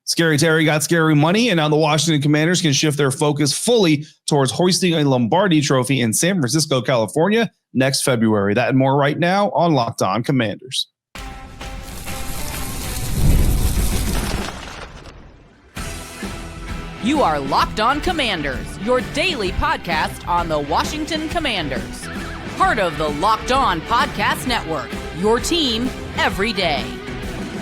Scary Terry got scary money, and now the Washington Commanders can shift their focus fully towards hoisting a Lombardi Trophy in San Francisco, California next February. That and more right now on Locked On Commanders. You are Locked On Commanders, your daily podcast on the Washington Commanders. Part of the Locked On Podcast Network, your team every day.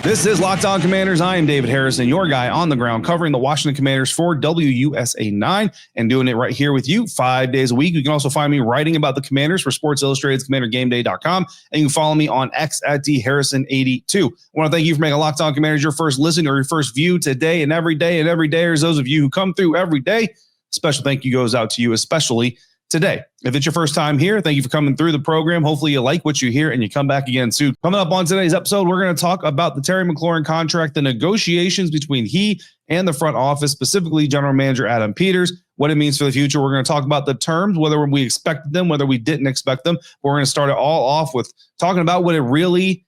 This is Locked On Commanders. I am David Harrison, your guy on the ground covering the Washington Commanders for WUSA 9 and doing it right here with you 5 days a week. You can also find me writing about the Commanders for Sports Illustrated's CommanderGameDay.com, and you can follow me on X at DHarrison82. I want to thank you for making Locked On Commanders your first listen or your first view today and every day. And every day, there's those of you who come through every day. Special thank you goes out to you, especially today. If it's your first time here, thank you for coming through the program. Hopefully you like what you hear and you come back again soon. Coming up on today's episode, we're going to talk about the Terry McLaurin contract, the negotiations between he and the front office, specifically General Manager Adam Peters, what it means for the future. We're going to talk about the terms, whether we expected them, whether we didn't expect them. But we're going to start it all off with talking about what it really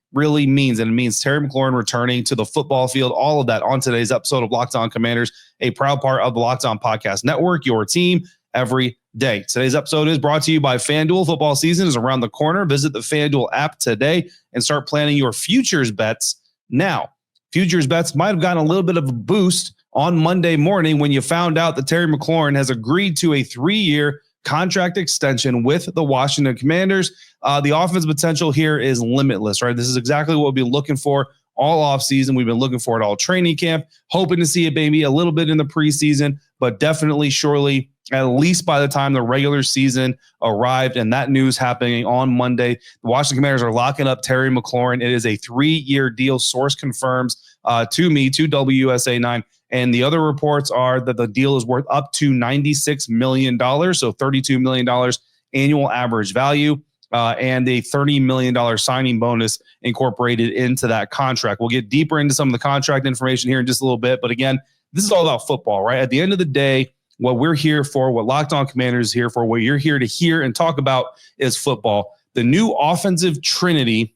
means. And it means Terry McLaurin returning to the football field. All of that on today's episode of Locked On Commanders, a proud part of the Locked On Podcast Network, your team every day. Today's episode is brought to you by FanDuel. Football season is around the corner. Visit the FanDuel app today and start planning your futures bets now. Futures bets might have gotten a little bit of a boost on Monday morning when you found out that Terry McLaurin has agreed to a 3-year contract extension with the Washington Commanders. The offense potential here is limitless, right? This is exactly what we'll be looking for all offseason. We've been looking for it all training camp, hoping to see it maybe a little bit in the preseason, but definitely, surely, at least by the time the regular season arrived, and that news happening on Monday, the Washington Commanders are locking up Terry McLaurin. It is a 3-year deal. Source confirms to me, to WUSA 9. And the other reports are that the deal is worth up to $96 million, so $32 million annual average value, and a $30 million signing bonus incorporated into that contract. We'll get deeper into some of the contract information here in just a little bit. But again, this is all about football, right? At the end of the day, what we're here for, what Locked On Commanders is here for, what you're here to hear and talk about is football. The new offensive trinity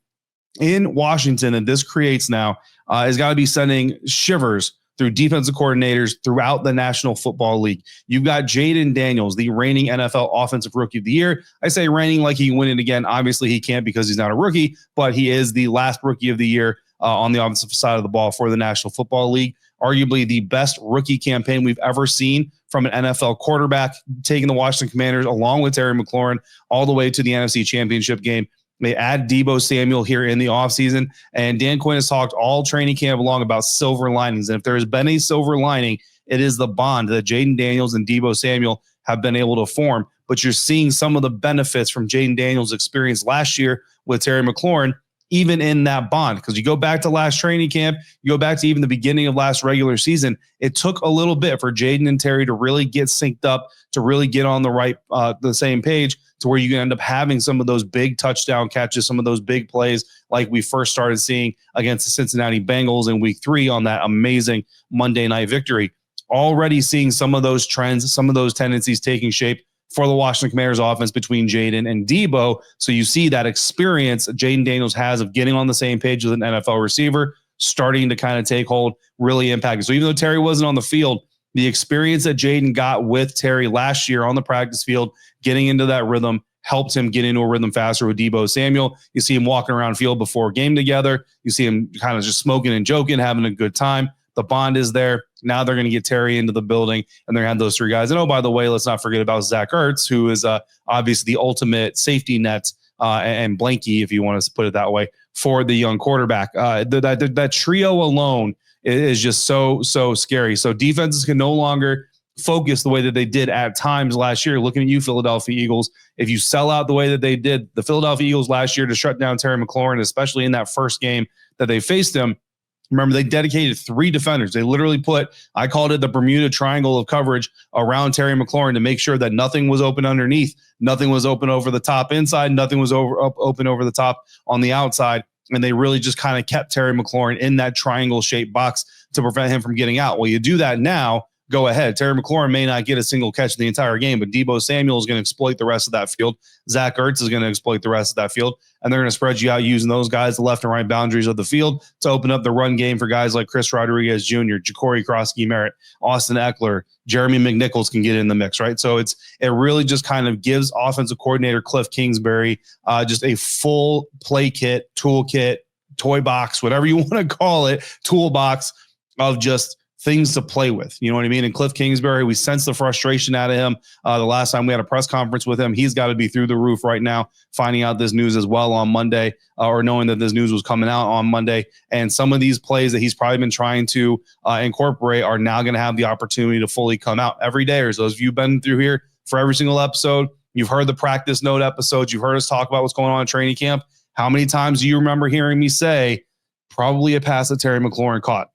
in Washington that this creates now has got to be sending shivers through defensive coordinators throughout the National Football League. You've got Jayden Daniels, the reigning NFL Offensive Rookie of the Year. I say reigning like he can win it again. Obviously, he can't because he's not a rookie, but he is the last Rookie of the Year on the offensive side of the ball for the National Football League. Arguably the best rookie campaign we've ever seen from an NFL quarterback, taking the Washington Commanders along with Terry McLaurin all the way to the NFC Championship game. They add Deebo Samuel here in the offseason, and Dan Quinn has talked all training camp long about silver linings. And if there has been a silver lining, it is the bond that Jayden Daniels and Deebo Samuel have been able to form. But you're seeing some of the benefits from Jayden Daniels' experience last year with Terry McLaurin, even in that bond. Because you go back to last training camp, you go back to even the beginning of last regular season, it took a little bit for Jayden and Terry to really get synced up, to really get on the same page, to where you can end up having some of those big touchdown catches, some of those big plays like we first started seeing against the Cincinnati Bengals in week 3 on that amazing Monday night victory. Already seeing some of those trends, some of those tendencies taking shape for the Washington Commanders offense between Jayden and Deebo. So you see that experience Jayden Daniels has of getting on the same page with an NFL receiver, starting to kind of take hold, really impacted. So even though Terry wasn't on the field, the experience that Jayden got with Terry last year on the practice field, getting into that rhythm, helped him get into a rhythm faster with Deebo Samuel. You see him walking around field before game together. You see him kind of just smoking and joking, having a good time. The bond is there. Now they're going to get Terry into the building, and they're going to have those 3 guys. And, oh, by the way, let's not forget about Zach Ertz, who is obviously the ultimate safety net and blankie, if you want to put it that way, for the young quarterback. That trio alone is just so scary. So defenses can no longer focus the way that they did at times last year. Looking at you, Philadelphia Eagles, if you sell out the way that they did, the Philadelphia Eagles last year, to shut down Terry McLaurin, especially in that first game that they faced him. Remember, they dedicated 3 defenders. They literally put, I called it the Bermuda Triangle of coverage around Terry McLaurin to make sure that nothing was open underneath, nothing was open over the top inside, nothing was open over the top on the outside. And they really just kind of kept Terry McLaurin in that triangle-shaped box to prevent him from getting out. Well, you do that now go ahead. Terry McLaurin may not get a single catch in the entire game, but Deebo Samuel is going to exploit the rest of that field. Zach Ertz is going to exploit the rest of that field, and they're going to spread you out using those guys, the left and right boundaries of the field, to open up the run game for guys like Chris Rodriguez Jr., Ja'Cory Krosky-Merritt, Austin Eckler, Jeremy McNichols can get in the mix, right? So it really just kind of gives offensive coordinator Cliff Kingsbury just a full play kit, toolkit, toy box, whatever you want to call it, toolbox of just things to play with. You know what I mean? And Cliff Kingsbury, we sense the frustration out of him. The last time we had a press conference with him, he's got to be through the roof right now, finding out this news as well on Monday, or knowing that this news was coming out on Monday. And some of these plays that he's probably been trying to incorporate are now going to have the opportunity to fully come out. Every day, or those of you who've been through here for every single episode, you've heard the practice note episodes, you've heard us talk about what's going on in training camp. How many times do you remember hearing me say, probably a pass that Terry McLaurin caught?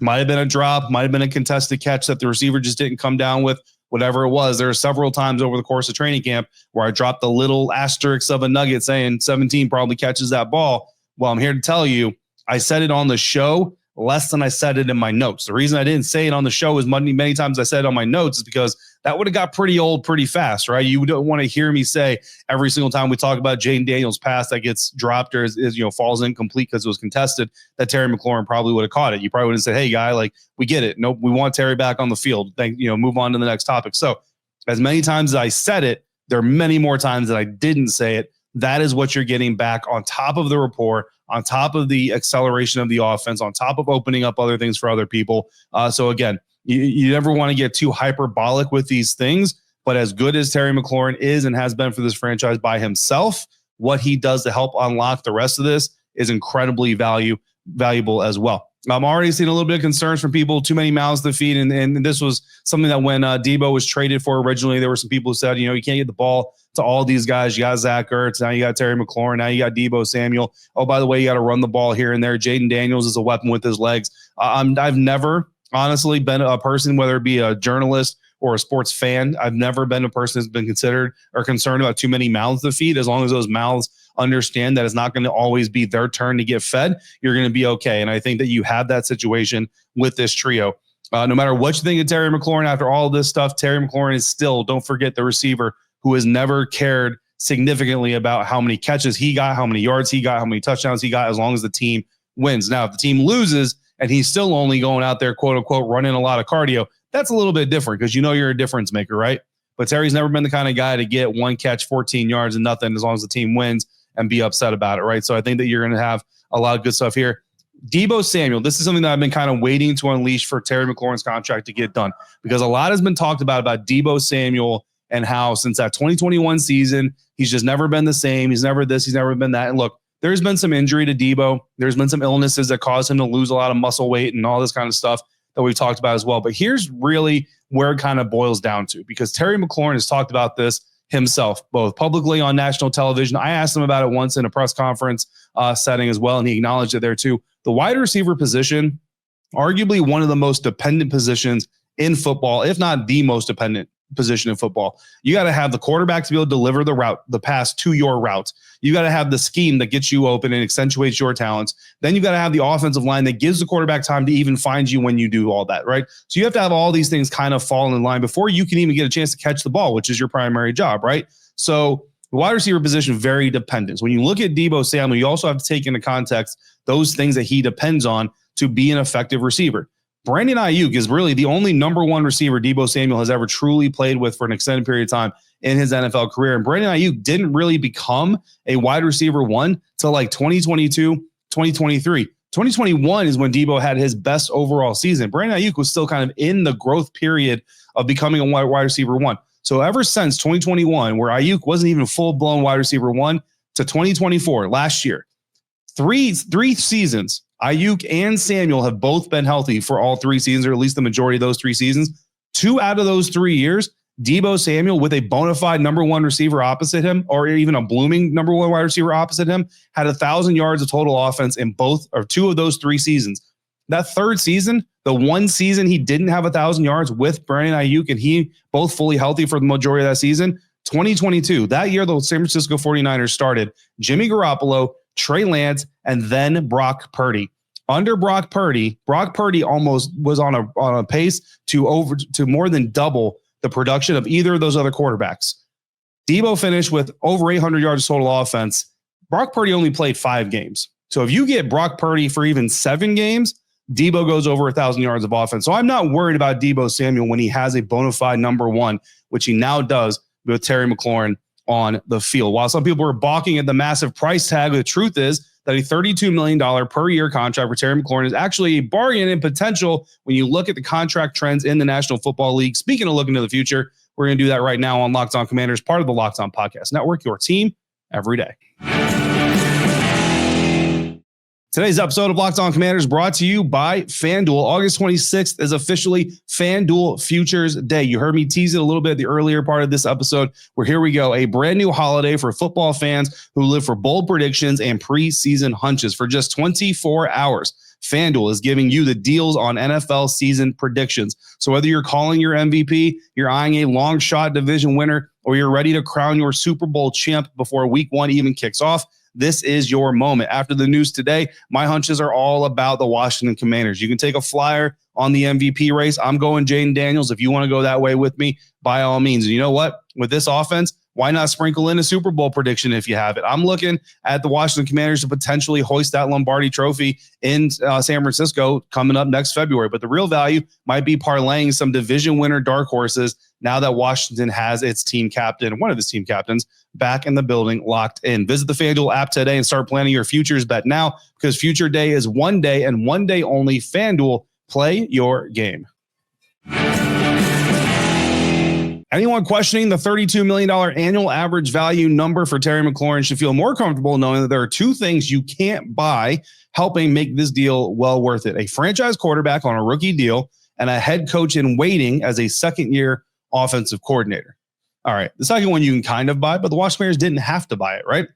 Might have been a drop, might have been a contested catch that the receiver just didn't come down with, whatever it was. There are several times over the course of training camp where I dropped the little asterisk of a nugget saying 17 probably catches that ball. Well, I'm here to tell you, I said it on the show less than I said it in my notes. The reason I didn't say it on the show is many times I said it on my notes is because that would have got pretty old pretty fast, right? You don't want to hear me say every single time we talk about Jayden Daniels' pass that gets dropped or falls incomplete because it was contested, that Terry McLaurin probably would have caught it. You probably would have said, hey, guy, like, we get it. Nope, we want Terry back on the field. Move on to the next topic. So as many times as I said it, there are many more times that I didn't say it. That is what you're getting back on top of the rapport, on top of the acceleration of the offense, on top of opening up other things for other people. So again, you never want to get too hyperbolic with these things, but as good as Terry McLaurin is and has been for this franchise by himself, what he does to help unlock the rest of this is incredibly valuable as well. I'm already seeing a little bit of concerns from people, too many mouths to feed. And this was something that when Deebo was traded for originally, there were some people who said, you can't get the ball to all these guys. You got Zach Ertz, now you got Terry McLaurin, now you got Deebo Samuel. Oh, by the way, you got to run the ball here and there. Jayden Daniels is a weapon with his legs. I've never honestly been a person, whether it be a journalist or a sports fan, I've never been a person that's been considered or concerned about too many mouths to feed. As long as those mouths understand that it's not going to always be their turn to get fed, you're going to be okay. And I think that you have that situation with this trio. No matter what you think of Terry McLaurin, after all of this stuff, Terry McLaurin is still, don't forget, the receiver who has never cared significantly about how many catches he got, how many yards he got, how many touchdowns he got, as long as the team wins. Now, if the team loses and he's still only going out there, quote unquote, running a lot of cardio, that's a little bit different because you're a difference maker, right? But Terry's never been the kind of guy to get one catch, 14 yards and nothing as long as the team wins and be upset about it, right? So I think that you're going to have a lot of good stuff here. Deebo Samuel, this is something that I've been kind of waiting to unleash for Terry McLaurin's contract to get done, because a lot has been talked about Deebo Samuel and how since that 2021 season, he's just never been the same. He's never this, he's never been that. And look, there's been some injury to Deebo. There's been some illnesses that caused him to lose a lot of muscle weight and all this kind of stuff that we've talked about as well. But here's really where it kind of boils down to, because Terry McLaurin has talked about this himself, both publicly on national television. I asked him about it once in a press conference setting as well, and he acknowledged it there too. The wide receiver position, arguably one of the most dependent positions in football, if not the most dependent position in football. You got to have the quarterback to be able to deliver the pass to your route. You got to have the scheme that gets you open and accentuates your talents. Then you got to have the offensive line that gives the quarterback time to even find you when you do all that, right? So you have to have all these things kind of fall in line before you can even get a chance to catch the ball, which is your primary job, right? So the wide receiver position, very dependent. So when you look at Deebo Samuel, you also have to take into context those things that he depends on to be an effective receiver. Brandon Ayuk is really the only number one receiver Deebo Samuel has ever truly played with for an extended period of time in his NFL career. And Brandon Ayuk didn't really become a wide receiver one till like 2022, 2023. 2021 is when Deebo had his best overall season. Brandon Ayuk was still kind of in the growth period of becoming a wide receiver one. So ever since 2021, where Ayuk wasn't even full-blown wide receiver one, to 2024, last year, three seasons, Ayuk and Samuel have both been healthy for all 3 seasons, or at least the majority of those 3 seasons. 2 out of those 3 years, Deebo Samuel, with a bona fide number one receiver opposite him, or even a blooming number one wide receiver opposite him, had 1,000 yards of total offense in both or 2 of those 3 seasons. That third season, the one season he didn't have 1,000 yards with Brandon Ayuk and he both fully healthy for the majority of that season, 2022, that year the San Francisco 49ers started Jimmy Garoppolo, Trey Lance, and then Brock Purdy. under Brock Purdy almost was on a pace to more than double the production of either of those other quarterbacks. Deebo finished with over 800 yards total offense. Brock Purdy only played 5 games. So if you get Brock Purdy for even 7 games, Deebo goes over 1,000 yards of offense. So I'm not worried about Deebo Samuel when he has a bona fide number one, which he now does with Terry McLaurin on the field. While some people were balking at the massive price tag, the truth is that a $32 million per year contract for Terry McLaurin is actually a bargain in potential when you look at the contract trends in the National Football League. Speaking of looking to the future, we're going to do that right now on Locked On Commanders, part of the Locked On Podcast Network, your team every day. Today's episode of Locked On Commanders brought to you by FanDuel. August 26th is officially FanDuel Futures Day. You heard me tease it a little bit at the earlier part of this episode, where here we go, a brand new holiday for football fans who live for bold predictions and preseason hunches. For just 24 hours, FanDuel is giving you the deals on NFL season predictions. So whether you're calling your MVP, you're eyeing a long shot division winner, or you're ready to crown your Super Bowl champ before week 1 even kicks off, this is your moment. After the news today, my hunches are all about the Washington Commanders. You can take a flyer on the MVP race. I'm going Jayden Daniels. If you want to go that way with me, by all means. And you know what? With this offense, why not sprinkle in a Super Bowl prediction if you have it? I'm looking at the Washington Commanders to potentially hoist that Lombardi trophy in San Francisco coming up next February. But the real value might be parlaying some division winner dark horses now that Washington has its team captain, one of his team captains, back in the building, locked in. Visit the FanDuel app today and start planning your futures bet now, because Future Day is one day and one day only. FanDuel, play your game. Anyone questioning the $32 million annual average value number for Terry McLaurin should feel more comfortable knowing that there are 2 things you can't buy helping make this deal well worth it: a franchise quarterback on a rookie deal and a head coach in waiting as a second-year offensive coordinator. All right, the second one you can kind of buy, but the Washington Commanders didn't have to buy it, right?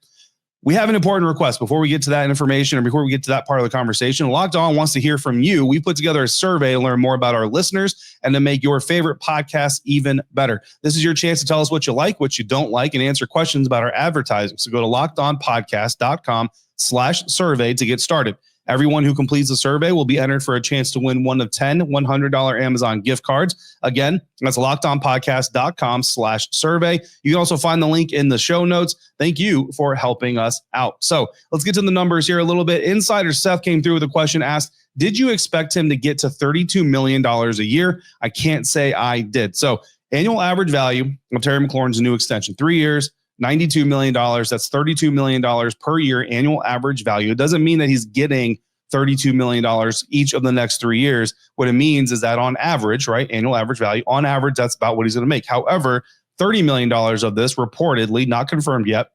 We have an important request before we get to that information, or before we get to that part of the conversation. Locked On wants to hear from you. We put together a survey to learn more about our listeners and to make your favorite podcast even better. This is your chance to tell us what you like, what you don't like, and answer questions about our advertising. So go to lockedonpodcast.com/survey to get started. Everyone who completes the survey will be entered for a chance to win one of 10 $100 Amazon gift cards. Again, that's lockedonpodcast.com/survey. You can also find the link in the show notes. Thank you for helping us out. So let's get to the numbers here a little bit. Insider Seth came through with a question, asked, did you expect him to get to $32 million a year? I can't say I did. So annual average value of Terry McLaurin's new extension, 3 years, $92 million. That's $32 million per year annual average value. It doesn't mean that he's getting $32 million each of the next 3 years. What it means is that on average, right, annual average value, on average, that's about what he's going to make. However, $30 million of this, reportedly, not confirmed yet,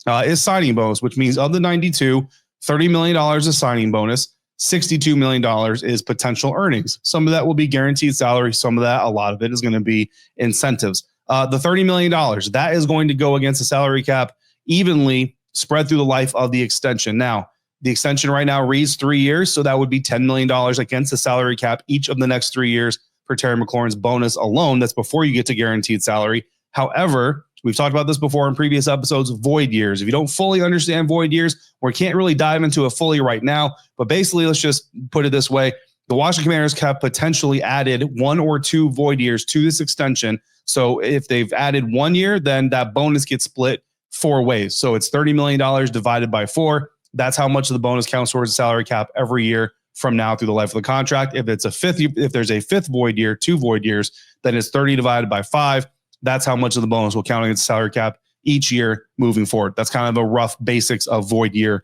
is signing bonus, which means of the 92, $30 million is signing bonus, $62 million is potential earnings. Some of that will be guaranteed salary. Some of that, a lot of it, is going to be incentives. The $30 million, that is going to go against the salary cap evenly spread through the life of the extension. Now, the extension right now reads 3 years, so that would be $10 million against the salary cap each of the next 3 years for Terry McLaurin's bonus alone. That's before you get to guaranteed salary. However, we've talked about this before in previous episodes, void years. If you don't fully understand void years, we can't really dive into it fully right now, but basically, let's just put it this way. The Washington Commanders have potentially added 1 or 2 void years to this extension. So if they've added 1 year, then that bonus gets split 4 ways. So it's $30 million divided by 4. That's how much of the bonus counts towards the salary cap every year from now through the life of the contract. If it's if there's a 5th void year, 2 void years, then it's 30 divided by 5. That's how much of the bonus will count against the salary cap each year moving forward. That's kind of the rough basics of void year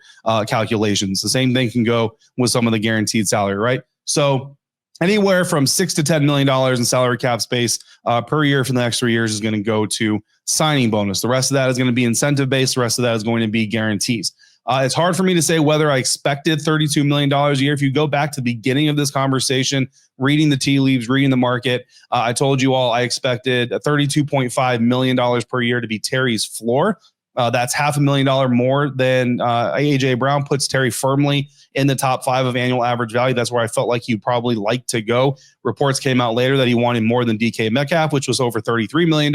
calculations. The same thing can go with some of the guaranteed salary, right? So anywhere from $6 to $10 million in salary cap space per year for the next 3 years is going to go to signing bonus. The rest of that is going to be incentive based. The rest of that is going to be guarantees. It's hard for me to say whether I expected $32 million a year. If you go back to the beginning of this conversation, reading the tea leaves, reading the market, I told you all I expected $32.5 million per year to be Terry's floor. That's $500,000 more than A.J. Brown, puts Terry firmly in the top 5 of annual average value. That's where I felt like he'd probably like to go. Reports came out later that he wanted more than DK Metcalf, which was over $33 million.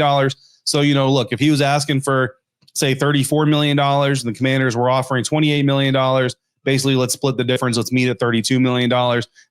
So, look, if he was asking for, say, $34 million, and the Commanders were offering $28 million, basically let's split the difference. Let's meet at $32 million.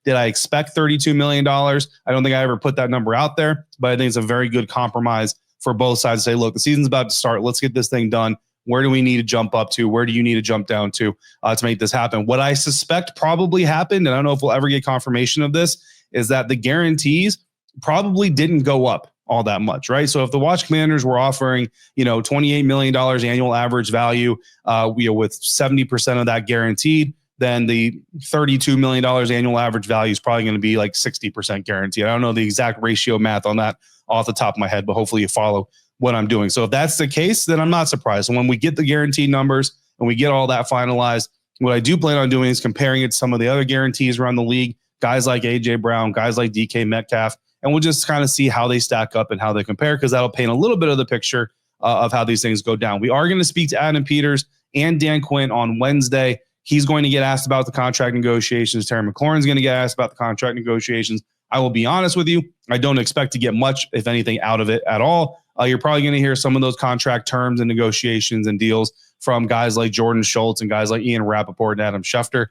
Did I expect $32 million? I don't think I ever put that number out there, but I think it's a very good compromise for both sides to say, look, the season's about to start. Let's get this thing done. Where do we need to jump up to? Where do you need to jump down to make this happen? What I suspect probably happened, and I don't know if we'll ever get confirmation of this, is that the guarantees probably didn't go up all that much, right? So if the Washington Commanders were offering, $28 million annual average value, with 70% of that guaranteed, then the $32 million annual average value is probably going to be like 60% guaranteed. I don't know the exact ratio math on that off the top of my head, but hopefully you follow what I'm doing. So if that's the case, then I'm not surprised. And when we get the guaranteed numbers and we get all that finalized, what I do plan on doing is comparing it to some of the other guarantees around the league, guys like A.J. Brown, guys like DK Metcalf, and we'll just kind of see how they stack up and how they compare, because that'll paint a little bit of the picture of how these things go down. We are going to speak to Adam Peters and Dan Quinn on Wednesday. He's going to get asked about the contract negotiations. Terry McLaurin's going to get asked about the contract negotiations. I will be honest with you, I don't expect to get much, if anything, out of it at all. You're probably going to hear some of those contract terms and negotiations and deals from guys like Jordan Schultz and guys like Ian Rappaport and Adam Schefter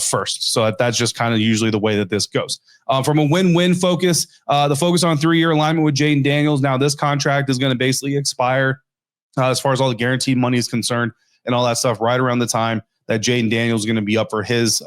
first. So that's just kind of usually the way that this goes. From a win-win focus, the focus on 3-year alignment with Jayden Daniels. Now this contract is going to basically expire as far as all the guaranteed money is concerned and all that stuff right around the time that Jayden Daniels is going to be up for his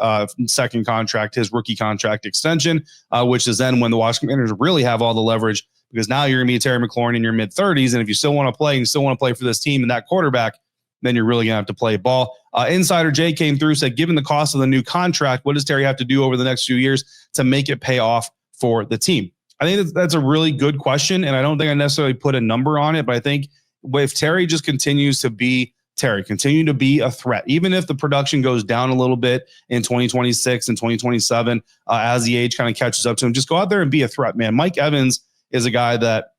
second contract, his rookie contract extension, which is then when the Washington Commanders really have all the leverage, because now you're going to be Terry McLaurin in your mid-30s, and if you still want to play and still want to play for this team and that quarterback, then you're really going to have to play ball. Insider Jay came through, said, given the cost of the new contract, what does Terry have to do over the next few years to make it pay off for the team? I think that's a really good question, and I don't think I necessarily put a number on it, but I think if Terry just continues to be Terry, continue to be a threat, even if the production goes down a little bit in 2026 and 2027 as the age kind of catches up to him, just go out there and be a threat, man. Mike Evans is a guy that,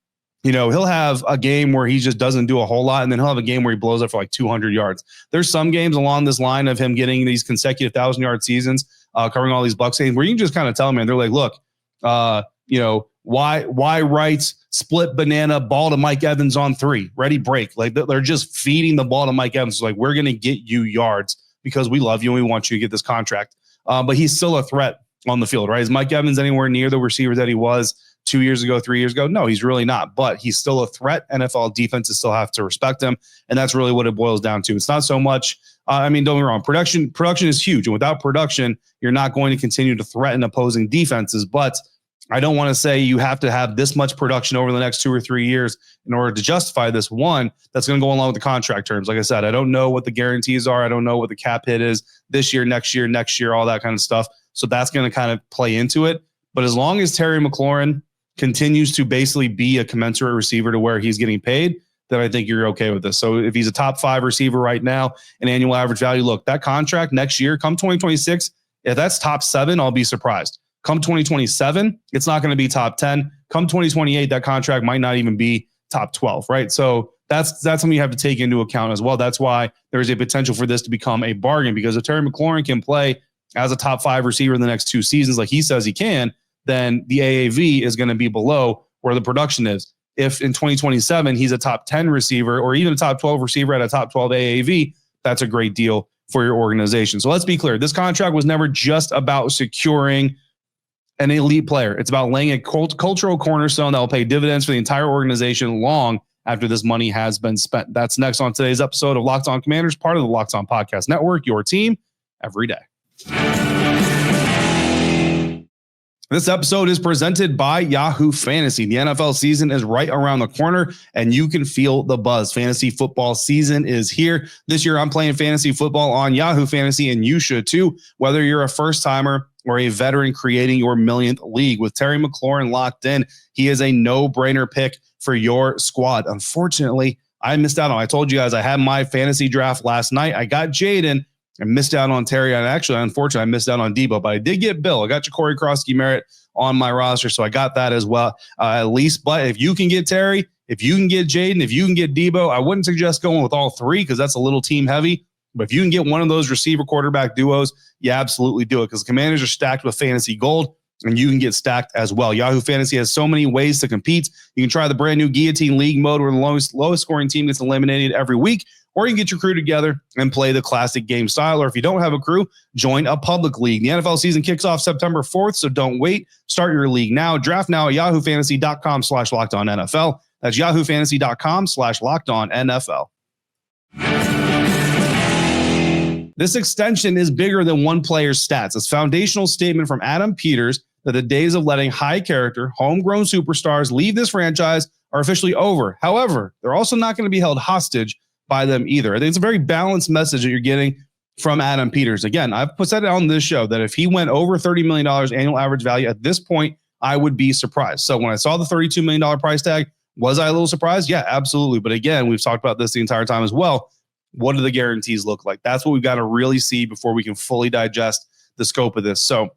he'll have a game where he just doesn't do a whole lot, and then he'll have a game where he blows up for like 200 yards. There's some games along this line of him getting these consecutive 1,000-yard seasons, covering all these Bucs games, where you can just kind of tell him, man, they're like, look, why Wright's split banana ball to Mike Evans on 3, ready, break. Like they're just feeding the ball to Mike Evans. Like, we're going to get you yards because we love you and we want you to get this contract. But he's still a threat on the field, right? Is Mike Evans anywhere near the receiver that he was 2 years ago, 3 years ago? No, he's really not, but he's still a threat. NFL defenses still have to respect him. And that's really what it boils down to. It's not so much, don't get me wrong, production is huge. And without production, you're not going to continue to threaten opposing defenses. But I don't want to say you have to have this much production over the next 2 or 3 years in order to justify this one that's going to go along with the contract terms. Like I said, I don't know what the guarantees are. I don't know what the cap hit is this year, next year, all that kind of stuff. So that's going to kind of play into it. But as long as Terry McLaurin continues to basically be a commensurate receiver to where he's getting paid, then I think you're okay with this. So if he's a top 5 receiver right now, an annual average value, look, that contract next year, come 2026, if that's top 7, I'll be surprised. Come 2027, it's not going to be top 10. Come 2028, that contract might not even be top 12, right? So that's something you have to take into account as well. That's why there's a potential for this to become a bargain, because if Terry McLaurin can play as a top 5 receiver in the next 2 seasons, like he says he can, then the AAV is going to be below where the production is. If in 2027, he's a top 10 receiver or even a top 12 receiver at a top 12 AAV, that's a great deal for your organization. So let's be clear. This contract was never just about securing an elite player. It's about laying a cultural cornerstone that will pay dividends for the entire organization long after this money has been spent. That's next on today's episode of Locked On Commanders, part of the Locked On Podcast Network, your team every day. This episode is presented by Yahoo Fantasy. The NFL season is right around the corner, and you can feel the buzz. Fantasy football season is here. This year, I'm playing fantasy football on Yahoo Fantasy, and you should too, whether you're a first-timer or a veteran creating your millionth league. With Terry McLaurin locked in, he is a no-brainer pick for your squad. Unfortunately, I missed out on it. I told you guys I had my fantasy draft last night. I got Jayden. I missed out on Terry. And actually, unfortunately, I missed out on Deebo, but I did get Bill. I got Ja'Cory Krosky-Merritt on my roster, so I got that as well, at least. But if you can get Terry, if you can get Jayden, if you can get Deebo, I wouldn't suggest going with all 3 because that's a little team heavy. But if you can get one of those receiver quarterback duos, you absolutely do it, because the Commanders are stacked with fantasy gold, and you can get stacked as well. Yahoo Fantasy has so many ways to compete. You can try the brand new Guillotine League mode where the lowest scoring team gets eliminated every week, or you can get your crew together and play the classic game style. Or if you don't have a crew, join a public league. The NFL season kicks off September 4th, so don't wait. Start your league now. Draft now at yahoofantasy.com/lockedonnfl. That's yahoofantasy.com/lockedonnfl. This extension is bigger than one player's stats. It's a foundational statement from Adam Peters that the days of letting high-character, homegrown superstars leave this franchise are officially over. However, they're also not going to be held hostage by them either. I think it's a very balanced message that you're getting from Adam Peters. Again, I've said it on this show that if he went over $30 million annual average value at this point, I would be surprised. So when I saw the $32 million price tag, was I a little surprised? Yeah, absolutely. But again, we've talked about this the entire time as well. What do the guarantees look like? That's what we've got to really see before we can fully digest the scope of this. So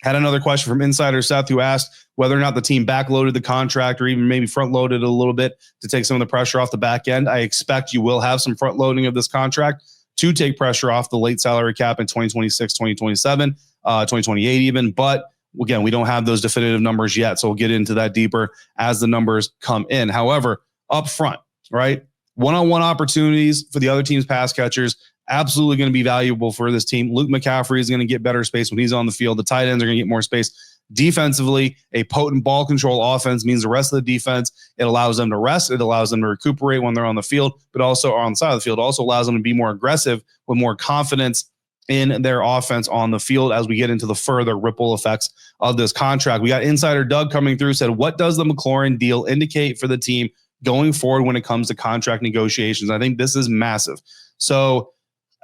had another question from Insider Seth, who asked whether or not the team backloaded the contract or even maybe front loaded it a little bit to take some of the pressure off the back end. I expect you will have some front loading of this contract to take pressure off the late salary cap in 2026, 2027, 2028 even. But again, we don't have those definitive numbers yet. So we'll get into that deeper as the numbers come in. However, up front, right? One-on-one opportunities for the other team's pass catchers, absolutely going to be valuable for this team. Luke McCaffrey is going to get better space when he's on the field. The tight ends are going to get more space. Defensively, a potent ball control offense means the rest of the defense, it allows them to rest. It allows them to recuperate when they're on the field, but also on the side of the field. It also allows them to be more aggressive with more confidence in their offense on the field as we get into the further ripple effects of this contract. We got Insider Doug coming through, said, what does the McLaurin deal indicate for the team going forward when it comes to contract negotiations? I think this is massive. So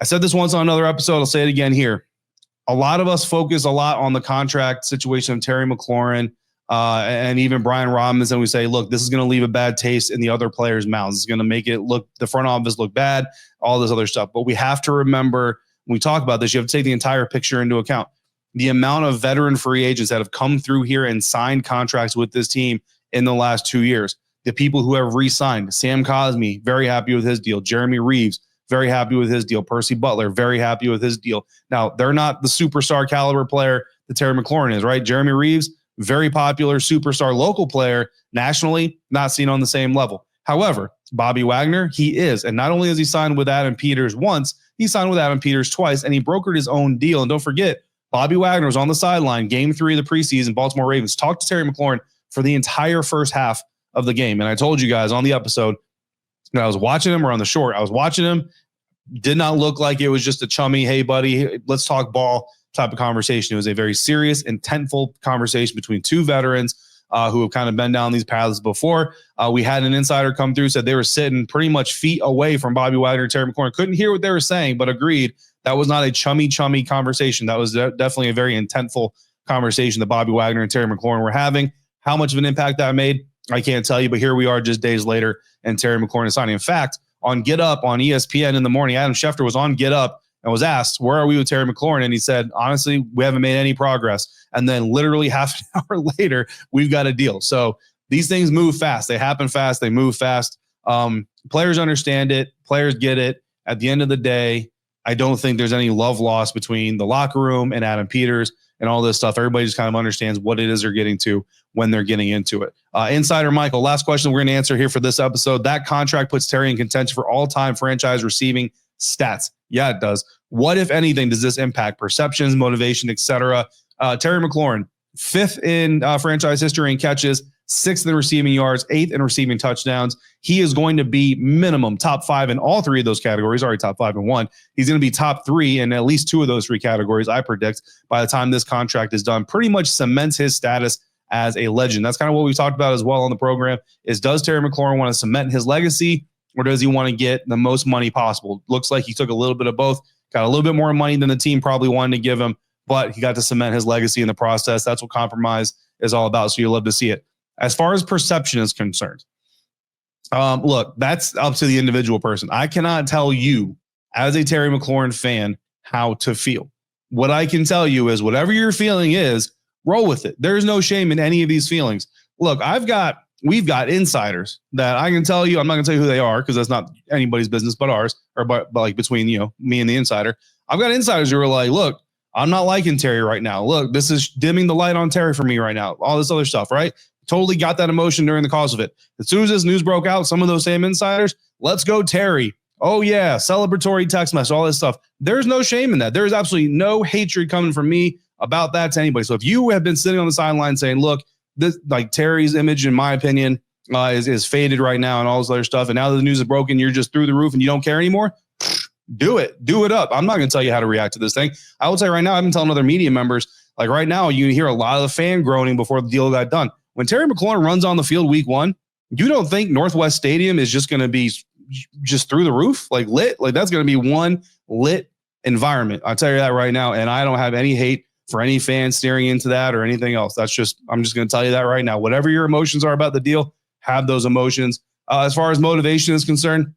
I said this once on another episode. I'll say it again here. A lot of us focus a lot on the contract situation of Terry McLaurin and even Brian Robinson. We say, look, this is going to leave a bad taste in the other players' mouths. It's going to make it look, the front office look bad, all this other stuff. But we have to remember when we talk about this, you have to take the entire picture into account. The amount of veteran free agents that have come through here and signed contracts with this team in the last 2 years. The people who have re-signed, Sam Cosmi, very happy with his deal. Jeremy Reeves, very happy with his deal. Percy Butler, very happy with his deal. Now, they're not the superstar caliber player that Terry McLaurin is, right? Jeremy Reeves, very popular superstar local player, nationally, not seen on the same level. However, Bobby Wagner, he is. And not only has he signed with Adam Peters once, he signed with Adam Peters twice, and he brokered his own deal. And don't forget, Bobby Wagner was on the sideline, game 3 of the preseason, Baltimore Ravens, talked to Terry McLaurin for the entire first half of the game. And I told you guys on the episode that I was watching him, or on the short, I was watching him, did not look like it was just a chummy, hey buddy, let's talk ball type of conversation. It was a very serious, intentful conversation between two veterans who have kind of been down these paths before. We had an insider come through, said they were sitting pretty much feet away from Bobby Wagner and Terry McLaurin. Couldn't hear what they were saying, but agreed that was not a chummy conversation. That was definitely a very intentful conversation that Bobby Wagner and Terry McLaurin were having. How much of an impact that made, I can't tell you, but here we are just days later, and Terry McLaurin is signing. In fact, on Get Up on ESPN in the morning, Adam Schefter was on Get Up and was asked, where are we with Terry McLaurin? And he said, honestly, we haven't made any progress. And then literally half an hour later, we've got a deal. So these things move fast. They happen fast. They move fast. Players understand it. Players get it. At the end of the day, I don't think there's any love lost between the locker room and Adam Peters and all this stuff. Everybody just kind of understands what it is they're getting to when they're getting into it. Insider Michael, last question we're going to answer here for this episode. That contract puts Terry in contention for all-time franchise receiving stats. Yeah, it does. What, if anything, does this impact? Perceptions, motivation, etc. Terry McLaurin, 5th in franchise history in catches, 6th in receiving yards, 8th in receiving touchdowns. He is going to be minimum top 5 in all 3 of those categories. Already top 5 in 1. He's going to be top 3 in at least 2 of those 3 categories, I predict, by the time this contract is done. Pretty much cements his status as a legend. That's kind of what we've talked about as well on the program, is does Terry McLaurin want to cement his legacy, or does he want to get the most money possible? Looks like he took a little bit of both, got a little bit more money than the team probably wanted to give him, but he got to cement his legacy in the process. That's what compromise is all about, so you'll love to see it. As far as perception is concerned, look, that's up to the individual person. I cannot tell you, as a Terry McLaurin fan, how to feel. What I can tell you is whatever your feeling is, roll with it. There's no shame in any of these feelings. Look, we've got insiders that I can tell you, I'm not going to tell you who they are because that's not anybody's business but ours, or but like between, me and the insider. I've got insiders who are like, look, I'm not liking Terry right now. Look, this is dimming the light on Terry for me right now. All this other stuff, right? Totally got that emotion during the cause of it. As soon as this news broke out, some of those same insiders, let's go Terry. Oh yeah, celebratory text message, all this stuff. There's no shame in that. There's absolutely no hatred coming from me about that to anybody. So if you have been sitting on the sideline saying, look, this, like, Terry's image, in my opinion, is faded right now and all this other stuff, and now that the news is broken, you're just through the roof and you don't care anymore, do it up. I'm not going to tell you how to react to this thing. I would say right now, I've been telling other media members, like right now, you hear a lot of the fan groaning before the deal got done. When Terry McLaurin runs on the field week 1, you don't think Northwest Stadium is just going to be just through the roof, like lit? Like, that's going to be one lit environment. I'll tell you that right now. And I don't have any hate for any fan steering into that or anything else. I'm just going to tell you that right now. Whatever your emotions are about the deal, have those emotions. As far as motivation is concerned,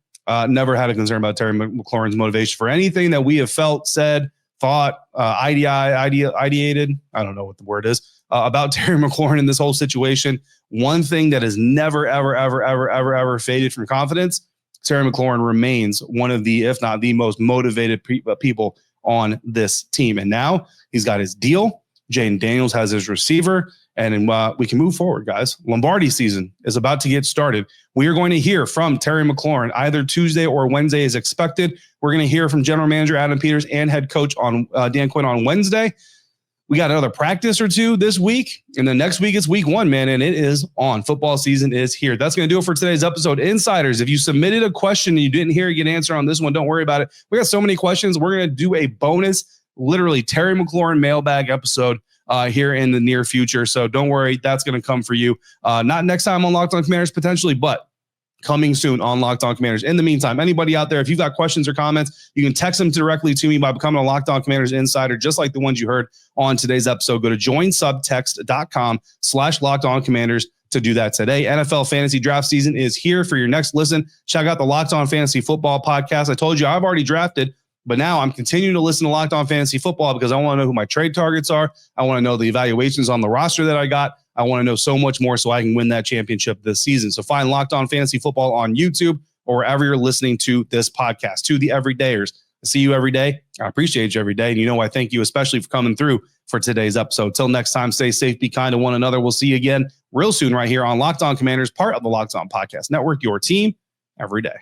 never had a concern about Terry McLaurin's motivation for anything that we have felt, said, thought, ideated. I don't know what the word is about Terry McLaurin in this whole situation. One thing that has never, ever faded from confidence: Terry McLaurin remains one of the, if not the most motivated people on this team. And now he's got his deal. Jayden Daniels has his receiver. And we can move forward, guys. Lombardi season is about to get started. We are going to hear from Terry McLaurin either Tuesday or Wednesday as expected. We're going to hear from general manager Adam Peters and head coach Dan Quinn on Wednesday. We got another practice or two this week. And then next week, it's week 1, man. And it is on. Football season is here. That's going to do it for today's episode. Insiders, if you submitted a question and you didn't hear it get an answer on this one, don't worry about it. We got so many questions. We're going to do a bonus, literally Terry McLaurin mailbag episode here in the near future. So don't worry. That's going to come for you. Not next time on Locked On Commanders potentially, but coming soon on Locked On Commanders. In the meantime, anybody out there, if you've got questions or comments, you can text them directly to me by becoming a Locked On Commanders insider, just like the ones you heard on today's episode. Go to joinsubtext.com/LockedOnCommanders to do that today. NFL fantasy draft season is here. For your next listen, check out the Locked On Fantasy Football podcast. I told you I've already drafted, but now I'm continuing to listen to Locked On Fantasy Football because I want to know who my trade targets are. I want to know the evaluations on the roster that I got. I want to know so much more so I can win that championship this season. So find Locked On Fantasy Football on YouTube or wherever you're listening to this podcast. To the everydayers, I see you every day. I appreciate you every day. And you know I thank you especially for coming through for today's episode. Till next time, stay safe, be kind to one another. We'll see you again real soon right here on Locked On Commanders, part of the Locked On Podcast Network, your team every day.